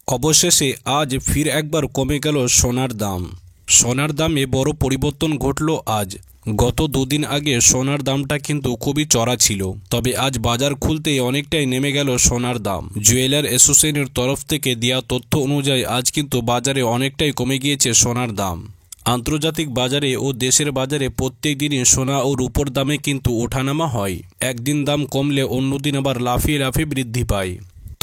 অবশেষে আজ ফির একবার কমে গেল সোনার দাম। সোনার দামে বড় পরিবর্তন ঘটল আজ। গত দুদিন আগে সোনার দামটা কিন্তু খুবই চড়া ছিল, তবে আজ বাজার খুলতেই অনেকটাই নেমে গেল সোনার দাম। জুয়েলার অ্যাসোসিয়েশনের তরফ থেকে দেওয়া তথ্য অনুযায়ী আজ কিন্তু বাজারে অনেকটাই কমে গিয়েছে সোনার দাম। আন্তর্জাতিক বাজারে ও দেশের বাজারে প্রত্যেক দিনই সোনা ও রূপোর দামে কিন্তু ওঠানামা হয়। একদিন দাম কমলে অন্যদিন আবার লাফিয়ে লাফিয়ে বৃদ্ধি পায়।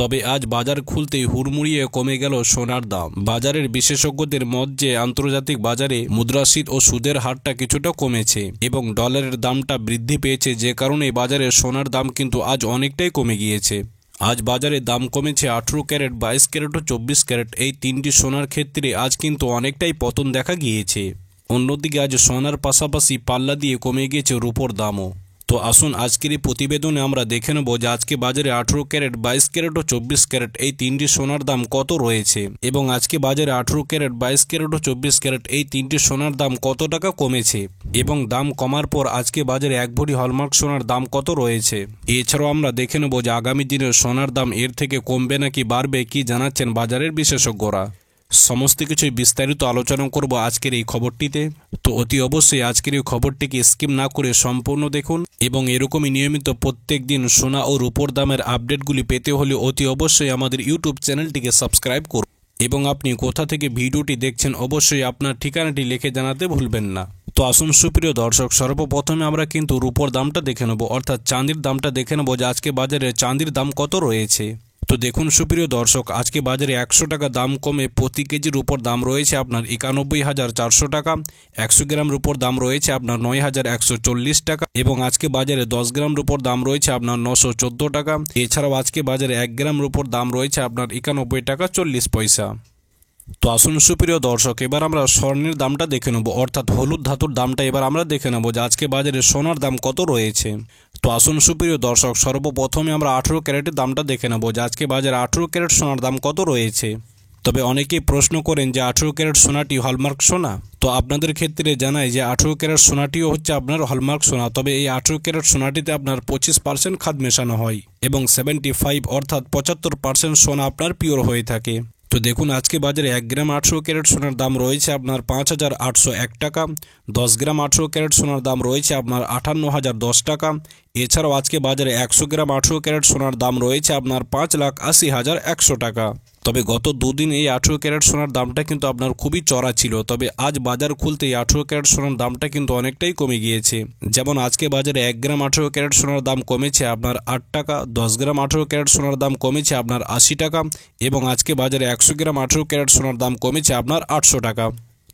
তবে আজ বাজার খুলতেই হুড়মুড়িয়ে কমে গেল সোনার দাম। বাজারের বিশেষজ্ঞদের মত যে আন্তর্জাতিক বাজারে মুদ্রাস্ফীতি ও সুদের হারটা কিছুটা কমেছে এবং ডলারের দামটা বৃদ্ধি পেয়েছে, যে কারণে বাজারে সোনার দাম কিন্তু আজ অনেকটাই কমে গিয়েছে। আজ বাজারে দাম কমেছে 18 ক্যারেট, 22 ক্যারেট ও 24 ক্যারেট এই তিনটি সোনার ক্ষেত্রে আজ কিন্তু অনেকটাই পতন দেখা গিয়েছে। অন্যদিকে আজ সোনার পাশাপাশি পাল্লা দিয়ে কমে গিয়েছে রূপোর দামও। তো আসুন আজকের এই প্রতিবেদনে আমরা দেখে নেব যে আজকে বাজারে 18 ক্যারেট, 22 ক্যারেট ও 24 ক্যারেট এই তিনটি সোনার দাম কত রয়েছে এবং আজকে বাজারে 18 ক্যারেট, 22 ক্যারেট ও 24 ক্যারেট এই তিনটি সোনার দাম কত টাকা কমেছে এবং দাম কমার পর আজকে বাজারে এক ভরি হলমার্ক সোনার দাম কত রয়েছে। এছাড়াও আমরা দেখে নেব যে আগামী দিনের সোনার দাম এর থেকে কমবে নাকি বাড়বে, কি জানাচ্ছেন বাজারের বিশেষজ্ঞরা। সমস্ত কিছুই বিস্তারিত আলোচনা করব আজকের এই খবরটিতে। তো অতি অবশ্যই আজকের এই খবরটিকে স্কিপ না করে সম্পূর্ণ দেখুন এবং এরকমই নিয়মিত প্রত্যেক দিন সোনা ও রূপোর দামের আপডেটগুলি পেতে হলে অতি অবশ্যই আমাদের ইউটিউব চ্যানেলটিকে সাবস্ক্রাইব করুন এবং আপনি কোথা থেকে ভিডিওটি দেখছেন অবশ্যই আপনার ঠিকানাটি লিখে জানাতে ভুলবেন না। তো আসুন সুপ্রিয় দর্শক, সর্বপ্রথমে আমরা কিন্তু রূপোর দামটা দেখে নেব, অর্থাৎ চাঁদির দামটা দেখে নেব যে আজকে বাজারে চাঁদির দাম কত রয়েছে। তো দেখুন সুপ্রিয় দর্শক, আজকে বাজারে 100 টাকা দাম কমে প্রতি কেজির উপর দাম রয়েছে আপনার 91,400 টাকা। 100 গ্রাম রূপোর দাম রয়েছে আপনার 9,140 টাকা এবং আজকে বাজারে 10 গ্রাম রূপোর দাম রয়েছে আপনার 914 টাকা। এছাড়াও আজকে বাজারে 1 গ্রাম রূপোর দাম রয়েছে আপনার 91 টাকা 40 পয়সা। তো আসুন সুপ্রিয় দর্শক, এবার আমরা স্বর্ণের দামটা দেখে নেব, অর্থাৎ হলুদ ধাতুর দামটা এবার আমরা দেখে নেব যে আজকে বাজারে সোনার দাম কত রয়েছে। তো আসুন সুপ্রিয় দর্শক, সর্বপ্রথমে আমরা 18 ক্যারেটের দামটা দেখে নেব যে আজকে বাজারে 18 ক্যারেট সোনার দাম কত রয়েছে। তবে অনেকেই প্রশ্ন করেন যে 18 ক্যারেট সোনাটি হলমার্ক সোনা। তো আপনাদের ক্ষেত্রে জানাই যে 18 ক্যারেট সোনাটিও হচ্ছে আপনার হলমার্ক সোনা, তবে এই 18 ক্যারেট সোনাটিতে আপনার 25% খাদ মেশানো হয় এবং 75 অর্থাৎ 75% সোনা আপনার পিওর হয়ে থাকে। তো দেখুন আজকে বাজারে 1 গ্রাম 18 ক্যারেট সোনার দাম রয়েছে আপনার 5,801 টাকা। 10 গ্রাম 18 ক্যারেট সোনার দাম রয়েছে আপনার 58,010 টাকা। এছাড়াও আজকে বাজারে 100 গ্রাম 18 ক্যারেট সোনার দাম রয়েছে আপনার 5,80,100 টাকা। তবে গত দুদিন এই 18 ক্যারেট সোনার দামটা কিন্তু আপনার খুবই চড়া ছিল, তবে আজ বাজার খুলতে 18 ক্যারেট সোনার দামটা কিন্তু অনেকটাই কমে গিয়েছে। যেমন আজকে বাজারে 1 গ্রাম 18 ক্যারেট সোনার দাম কমেছে আপনার 8 টাকা। 10 গ্রাম 18 ক্যারেট সোনার দাম কমেছে আপনার 80 টাকা এবং আজকে বাজারে 100 গ্রাম 18 ক্যারেট সোনার দাম কমেছে আপনার 800 টাকা।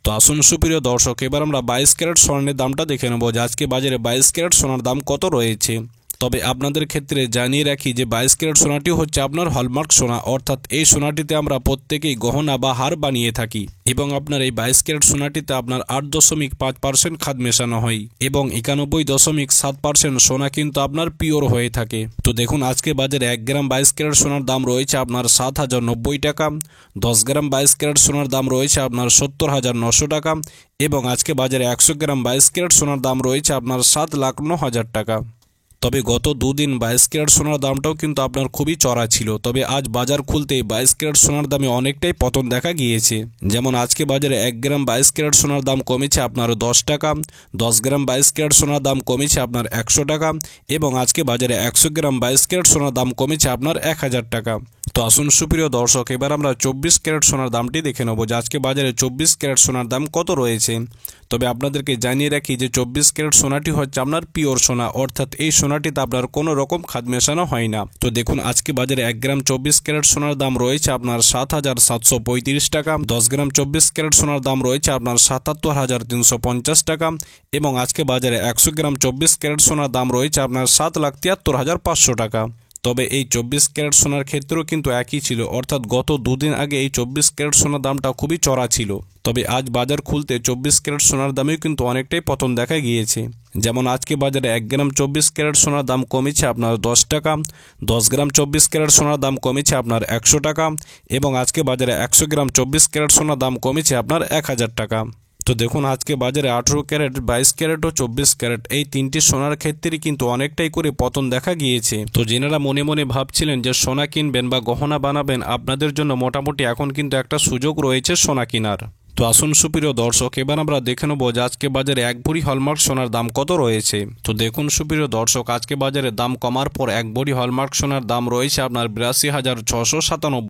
তো আসুন সুপ্রিয় দর্শক, এবার আমরা 22 ক্যারেট স্বর্ণের দামটা দেখে নেব যে আজকে বাজারে 22 ক্যারেট সোনার দাম কত রয়েছে। তবে আপনাদের ক্ষেত্রে জানিয়ে রাখি যে 22 ক্যারেট সোনাটি হচ্ছে আপনার হলমার্ক সোনা, অর্থাৎ এই সোনাটিতে আমরা প্রত্যেকেই গহনা বা হার বানিয়ে থাকি এবং আপনার এই 22 ক্যারেট সোনাটিতে আপনার 8.5% খাদ মেশানো হয় এবং 91.7% সোনা কিন্তু আপনার পিওর হয়ে থাকে। তো দেখুন আজকে বাজারে 1 গ্রাম 22 ক্যারেট সোনার দাম রয়েছে আপনার 7,090 টাকা। 10 গ্রাম 22 ক্যারেট সোনার দাম রয়েছে আপনার 70,900 টাকা এবং আজকে বাজারে 100 গ্রাম 22 ক্যারেট সোনার দাম রয়েছে আপনার 7,09,000 টাকা। তবে গত দুদিন 22 ক্যারেট সোনার দামটাও কিন্তু আপনার খুবই চড়া ছিল, তবে আজ বাজার খুলতে 22 ক্যারেট সোনার দামে অনেকটাই পতন দেখা গিয়েছে। যেমন আজকে বাজারে 1 গ্রাম 22 ক্যারেট সোনার দাম কমেছে আপনার 10 টাকা। 10 গ্রাম 22 ক্যারেট সোনার দাম কমেছে আপনার 100 টাকা এবং আজকে বাজারে 100 গ্রাম 22 ক্যারেট সোনার দাম কমেছে আপনার 1,000 টাকা। তো আসুন সুপ্রিয় দর্শক, এবার আমরা 24 ক্যারেট সোনার দামটি দেখে নেব যে আজকে বাজারে 24 ক্যারেট সোনার দাম কত রয়েছে। তবে আপনাদেরকে জানিয়ে রাখি যে 24 ক্যারেট সোনাটি হচ্ছে আপনার পিওর সোনা, অর্থাৎ এই সোনাটিতে আপনার কোনো রকম খাদ মেশানো হয় না। তো দেখুন আজকে বাজারে 1 গ্রাম 24 ক্যারেট সোনার দাম রয়েছে আপনার 7,735 টাকা। 10 গ্রাম 24 ক্যারেট সোনার দাম রয়েছে আপনার 77,350 টাকা এবং আজকে বাজারে 100 গ্রাম 24 ক্যারেট সোনার দাম রয়েছে আপনার 7,73,500 টাকা। তবে এই 24 ক্যারেট সোনার ক্ষেত্রেও কিন্তু একই ছিল, অর্থাৎ গত দুদিন আগে এই 24 ক্যারেট সোনার দামটা খুবই চড়া ছিল, তবে আজ বাজার খুলতে 24 ক্যারেট সোনার দামেও কিন্তু অনেকটাই পতন দেখা গিয়েছে। যেমন আজকে বাজারে 1 গ্রাম 24 ক্যারেট সোনার দাম কমেছে আপনার 10 টাকা। 10 গ্রাম 24 ক্যারেট সোনার দাম কমেছে আপনার 100 টাকা এবং আজকে বাজারে 100 গ্রাম 24 ক্যারেট সোনার দাম কমেছে আপনার 1,000 টাকা। তো দেখুন আজকে বাজারে 18 ক্যারেট, 22 ক্যারেট ও 24 ক্যারেট এই তিনটি সোনার ক্ষেত্রে কিন্তু অনেকটাই করে পতন দেখা গিয়েছে। তো যেনারা মনে মনে ভাবছিলেন যে সোনা কিনবেন বা গহনা বানাবেন, আপনাদের জন্য মোটামুটি এখন কিন্তু একটা সুযোগ রয়েছে সোনা কেনার। তো আসুন সুপ্রিয় দর্শক, এবার আমরা দেখে নেবো যে আজকে বাজারে এক ভরি হলমার্ক সোনার দাম কত রয়েছে। তো দেখুন সুপ্রিয় দর্শক, আজকে বাজারে দাম কমার পর এক ভরি হলমার্ক সোনার দাম রয়েছে আপনার 82,697।